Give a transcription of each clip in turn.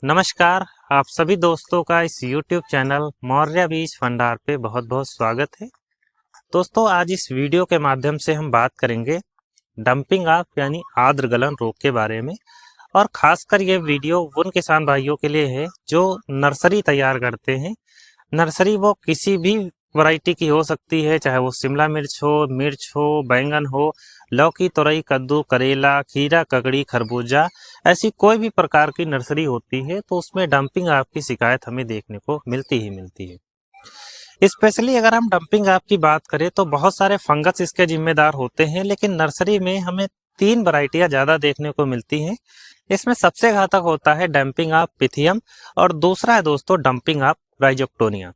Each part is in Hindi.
नमस्कार। आप सभी दोस्तों का इस YouTube चैनल मौर्य बीज भंडार पे बहुत बहुत स्वागत है। दोस्तों, आज इस वीडियो के माध्यम से हम बात करेंगे डंपिंग ऑफ यानी आर्द्र गलन रोग के बारे में। और खासकर ये वीडियो उन किसान भाइयों के लिए है जो नर्सरी तैयार करते हैं। नर्सरी वो किसी भी वैरायटी की हो सकती है, चाहे वो शिमला मिर्च हो, बैंगन हो, लौकी, तुरई, कद्दू, करेला, खीरा, ककड़ी, खरबूजा, ऐसी कोई भी प्रकार की नर्सरी होती है तो उसमें डंपिंग ऑफ की शिकायत हमें देखने को मिलती ही मिलती है। स्पेशली अगर हम डंपिंग ऑफ की बात करें तो बहुत सारे फंगस इसके जिम्मेदार होते हैं, लेकिन नर्सरी में हमें 3 वैरायटियां ज्यादा देखने को मिलती हैं। इसमें सबसे घातक होता है डंपिंग ऑफ पिथियम, और दूसरा है दोस्तों डंपिंग ऑफ राइजोक्टोनिया,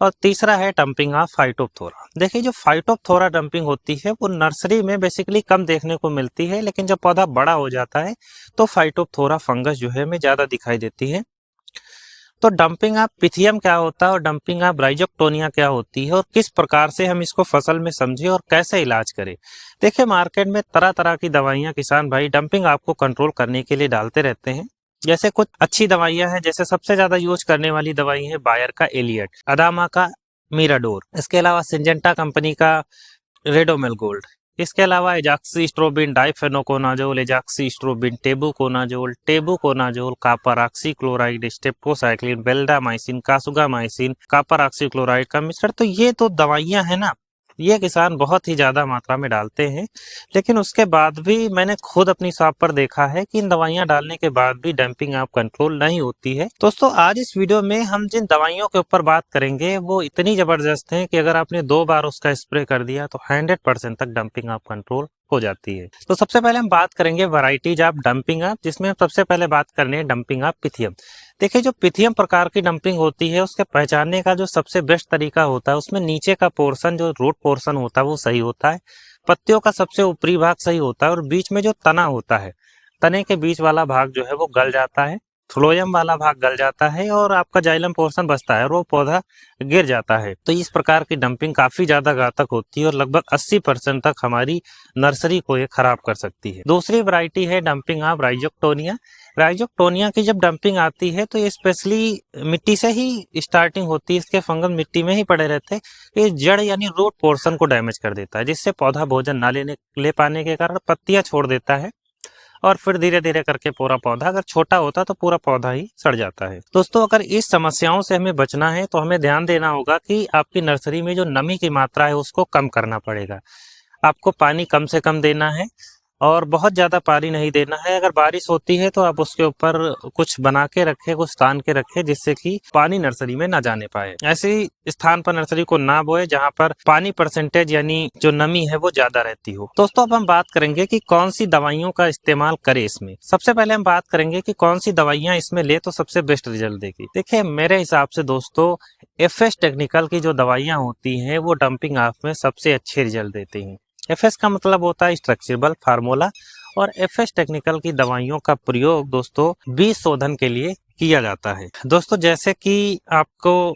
और तीसरा है डंपिंग ऑफ फाइटोप्थोरा। देखिए, जो फाइटोप्थोरा डंपिंग होती है वो नर्सरी में बेसिकली कम देखने को मिलती है, लेकिन जब पौधा बड़ा हो जाता है तो फाइटोप्थोरा फंगस जो है हमें ज्यादा दिखाई देती है। तो डंपिंग ऑफ पिथियम क्या होता है और डंपिंग ऑफ राइजोक्टोनिया क्या होती है, और किस प्रकार से हम इसको फसल में समझें और कैसे इलाज करें। देखिए, मार्केट में तरह तरह की दवाइयां किसान भाई डंपिंग ऑफ को कंट्रोल करने के लिए डालते रहते हैं। जैसे कुछ अच्छी दवाइयां हैं, जैसे सबसे ज्यादा यूज करने वाली दवाई है बायर का एलियट, अदामा का मिराडोर, इसके अलावा सिंजेंटा कंपनी का रेडोमेल गोल्ड, इसके अलावा azoxystrobin difenoconazole, azoxystrobin tebuconazole, tebuconazole, copper oxychloride, streptocycline, validamycin, kasugamycin, copper oxychloride का मिश्रण। तो ये तो दवाइयां है ना, ये किसान बहुत ही ज्यादा मात्रा में डालते हैं, लेकिन उसके बाद भी मैंने खुद अपनी शॉप पर देखा है कि इन दवाइयां डालने के बाद भी डंपिंग ऑफ कंट्रोल नहीं होती है। दोस्तों, आज इस वीडियो में हम जिन दवाइयों के ऊपर बात करेंगे वो इतनी जबरदस्त हैं कि अगर आपने 2 बार उसका स्प्रे कर दिया तो 100% तक डंपिंग ऑफ कंट्रोल हो जाती है। तो सबसे पहले हम बात करेंगे वैरायटीज ऑफ डंपिंग ऑफ, जिसमें हम सबसे पहले बात करने हैं डंपिंग ऑफ पिथियम। देखिए, जो पिथियम प्रकार की डंपिंग होती है उसके पहचानने का जो सबसे बेस्ट तरीका होता है, उसमें नीचे का पोर्शन जो रूट पोर्शन होता है वो सही होता है, पत्तियों का सबसे ऊपरी भाग सही होता है, और बीच में जो तना होता है, तने के बीच वाला भाग जो है वो गल जाता है, फ्लोयम वाला भाग गल जाता है, और आपका जाइलम पोर्शन बचता है और वो पौधा गिर जाता है। तो इस प्रकार की डंपिंग काफी ज्यादा घातक होती है और लगभग 80% तक हमारी नर्सरी को ये खराब कर सकती है। दूसरी वैरायटी है डंपिंग ऑफ राइजोक्टोनिया। राइजोक्टोनिया की जब डंपिंग आती है तो ये स्पेशली मिट्टी से ही स्टार्टिंग होती है, इसके फंगस मिट्टी में ही पड़े रहते हैं। ये जड़ यानी रूट पोर्शन को डैमेज कर देता है, जिससे पौधा भोजन ना ले पाने के कारण पत्तियां छोड़ देता है, और फिर धीरे धीरे करके पूरा पौधा, अगर छोटा होता तो पूरा पौधा ही सड़ जाता है। दोस्तों, अगर इस समस्याओं से हमें बचना है तो हमें ध्यान देना होगा कि आपकी नर्सरी में जो नमी की मात्रा है उसको कम करना पड़ेगा। आपको पानी कम से कम देना है और बहुत ज्यादा पानी नहीं देना है। अगर बारिश होती है तो आप उसके ऊपर कुछ बना के रखें, कुछ स्थान के रखें, जिससे कि पानी नर्सरी में ना जाने पाए। ऐसे स्थान पर नर्सरी को ना बोए जहां पर पानी परसेंटेज यानी जो नमी है वो ज्यादा रहती हो। दोस्तों, अब हम बात करेंगे कि कौन सी दवाइयों का इस्तेमाल करें इसमें। सबसे पहले हम बात करेंगे कि कौन सी दवाइयां इसमें ले तो सबसे बेस्ट रिजल्ट देगी। देखिए, मेरे हिसाब से दोस्तों एफएस टेक्निकल की जो दवाइयां होती हैं वो डंपिंग ऑफ में सबसे अच्छे रिजल्ट देती हैं। एफएस का मतलब होता है स्ट्रक्चरेबल फार्मूला, और एफएस टेक्निकल की दवाइयों का प्रयोग दोस्तों बीज शोधन के लिए किया जाता है। दोस्तों, जैसे कि आपको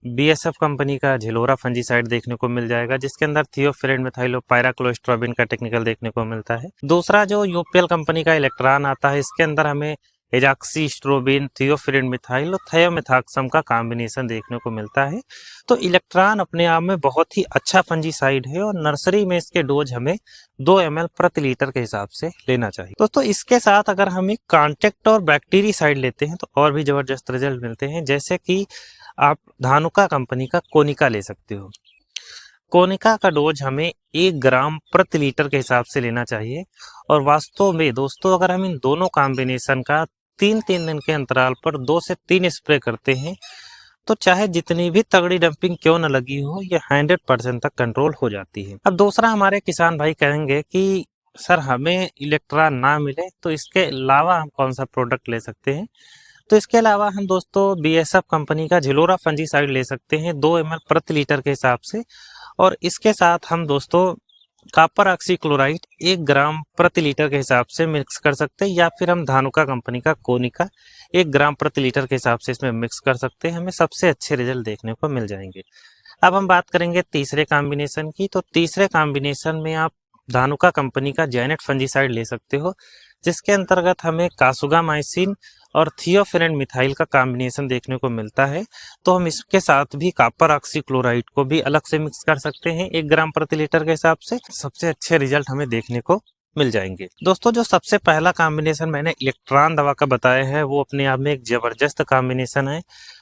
बीएसएफ कंपनी का झिलोरा फंजीसाइड देखने को मिल जाएगा, जिसके अंदर थियोफिरेट मिथाइलो पायराक्लोस्ट्रोबिन का टेक्निकल देखने को मिलता है। दूसरा जो यूपीएल कंपनी का इलेक्ट्रॉन आता है, इसके अंदर हमें एजाक्सीस्ट्रोबिन, थियोफिरेट मिथाइल और थियोमेथाक्सम का कॉम्बिनेशन देखने को मिलता है। तो इलेक्ट्रॉन अपने आप में बहुत ही अच्छा फंजीसाइड है, और नर्सरी में इसके डोज हमें 2 ml प्रति लीटर के हिसाब से लेना चाहिए। दोस्तों, इसके साथ अगर हम एक कॉन्टेक्ट और बैक्टीरिसाइड लेते हैं तो और भी जबरदस्त रिजल्ट मिलते हैं। जैसे कि आप धानुका कंपनी का कोनिका ले सकते हो। कोनिका का डोज हमें 1 ग्राम प्रति लीटर के हिसाब से लेना चाहिए, और वास्तव में दोस्तों अगर हम इन दोनों कॉम्बिनेशन का 3-3 दिन के अंतराल पर 2 से 3 स्प्रे करते हैं तो चाहे जितनी भी तगड़ी डंपिंग क्यों न लगी हो, ये 100% तक कंट्रोल हो जाती है। अब दूसरा, हमारे किसान भाई कहेंगे कि सर हमें इलेक्ट्रा ना मिले तो इसके अलावा हम कौन सा प्रोडक्ट ले सकते हैं। तो इसके अलावा हम दोस्तों बीएसएफ कंपनी का झिलोरा फंजीसाइड ले सकते हैं 2 ml प्रति लीटर के हिसाब से, और इसके साथ हम दोस्तों कॉपर ऑक्सीक्लोराइड 1 ग्राम प्रति लीटर के हिसाब से मिक्स कर सकते हैं, या फिर हम धानुका कंपनी का कोनिका 1 ग्राम प्रति लीटर के हिसाब से इसमें मिक्स कर सकते हैं। हमें सबसे अच्छे रिजल्ट देखने को मिल जाएंगे। अब हम बात करेंगे तीसरे कॉम्बिनेशन की। तो तीसरे कॉम्बिनेशन में आप धानुका कंपनी का जैनेट फंजीसाइड ले सकते हो, जिसके अंतर्गत हमें कासुगामाइसिन और थियोफेरेंट मिथाइल का कॉम्बिनेशन देखने को मिलता है, तो हम इसके साथ भी कॉपर ऑक्सीक्लोराइड को भी अलग से मिक्स कर सकते हैं 1 ग्राम प्रति लीटर के हिसाब से। सबसे अच्छे रिजल्ट हमें देखने को मिल जाएंगे। दोस्तों, जो सबसे पहला कॉम्बिनेशन मैंने इलेक्ट्रॉन दवा का बताया है, वो अपने आप में एक जबरदस्त कॉम्बिनेशन है,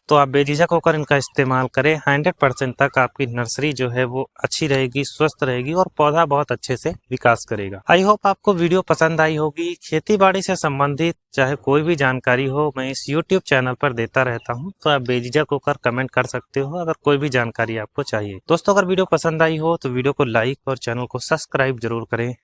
तो आप बेझिझक होकर इनका इस्तेमाल करें। 100% तक आपकी नर्सरी जो है वो अच्छी रहेगी, स्वस्थ रहेगी और पौधा बहुत अच्छे से विकास करेगा। आई होप आपको वीडियो पसंद आई होगी। खेती बाड़ी से संबंधित चाहे कोई भी जानकारी हो, मैं इस यूट्यूब चैनल पर देता रहता हूँ, तो आप बेझिझक होकर कमेंट कर सकते हो अगर कोई भी जानकारी आपको चाहिए। दोस्तों, अगर वीडियो पसंद आई हो तो वीडियो को लाइक और चैनल को सब्सक्राइब जरूर करें।